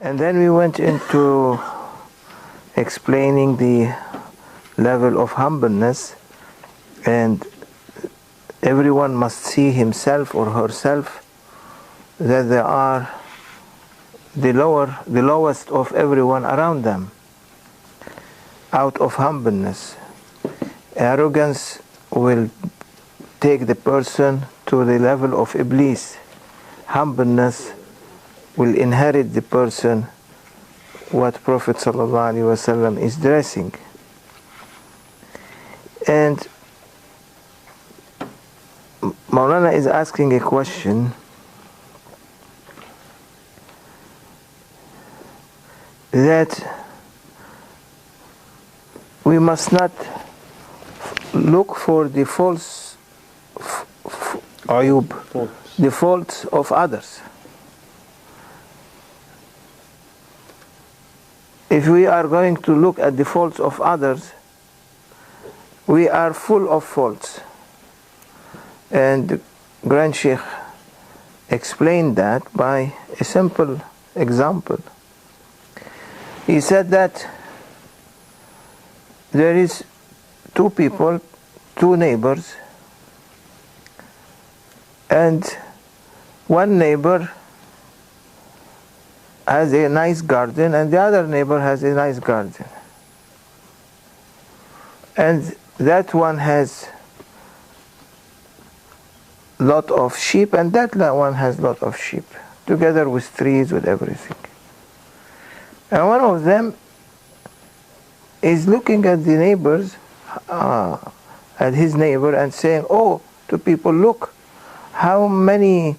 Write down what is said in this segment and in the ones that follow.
And then we went into explaining the level of humbleness, and everyone must see himself or herself that they are the lowest of everyone around them, out of humbleness. Arrogance will take the person to the level of Iblis. Humbleness will inherit the person what Prophet ﷺ is dressing. And Mawlana is asking a question that we must not look for the faults the faults of others. If we are going to look at the faults of others, we are full of faults. And the Grand Sheikh explained that by a simple example. He said that there is two people, two neighbors, and one neighbor has a nice garden and the other neighbor has a nice garden. And that one has lot of sheep and that one has lot of sheep, together with trees, with everything. And one of them is looking at the neighbors, at his neighbor, and saying, "Oh," to people, "look how many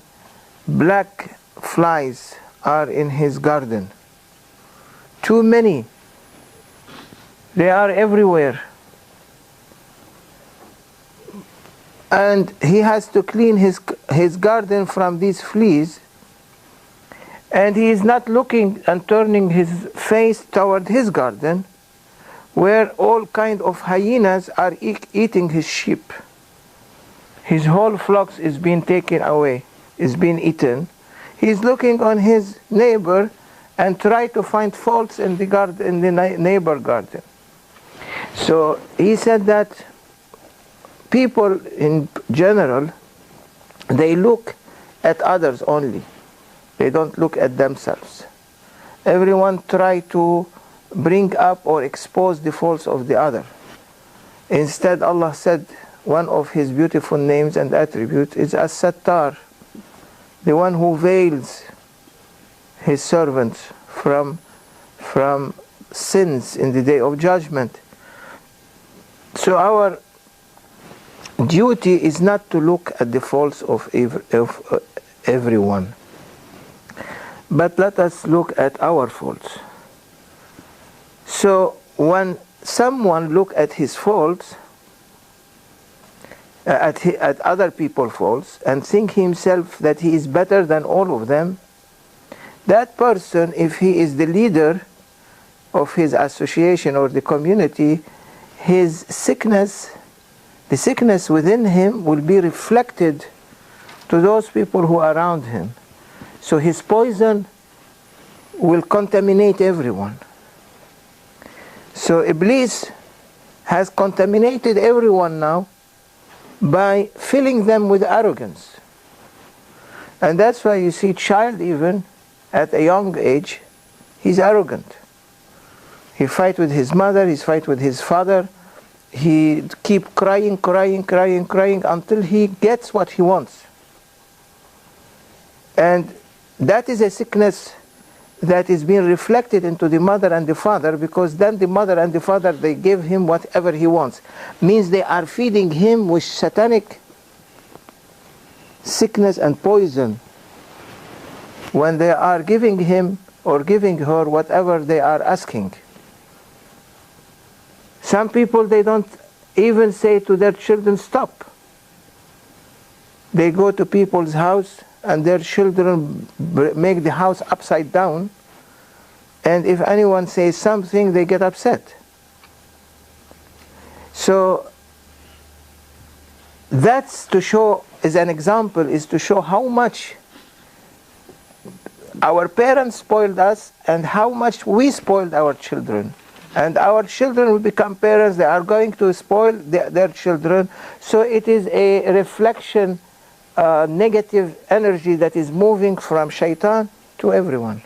black flies are in his garden. Too many. They are everywhere. And he has to clean his garden from these fleas, and he is not looking and turning his face toward his garden, where all kind of hyenas are eating his sheep. His whole flocks is being taken away, is being eaten. He is looking on his neighbor and try to find faults in the garden, in the neighbor garden." So he said that people in general, they look at others only. They don't look at themselves. Everyone try to bring up or expose the faults of the other. Instead, Allah said one of his beautiful names and attributes is As-Sattar, the one who veils his servants from sins in the day of judgment. So our duty is not to look at the faults of everyone, but let us look at our faults. So when someone look at his faults, at other people's faults, and think himself that he is better than all of them, that person, if he is the leader of his association or the community, his sickness, the sickness within him will be reflected to those people who are around him. So his poison will contaminate everyone. So Iblis has contaminated everyone now by filling them with arrogance. And that's why you see child, even at a young age, he's arrogant. He fight with his mother, he fight with his father, he keep crying until he gets what he wants. And that is a sickness that is being reflected into the mother and the father, because then the mother and the father, they give him whatever he wants. Means they are feeding him with satanic sickness and poison when they are giving him or giving her whatever they are asking. Some people, they don't even say to their children, "Stop." They go to people's house and their children make the house upside down, and if anyone says something, they get upset. So that's to show, as an example, is to show how much our parents spoiled us, and how much we spoiled our children. And our children will become parents, they are going to spoil their children. So it is a reflection, negative energy that is moving from shaitan to everyone.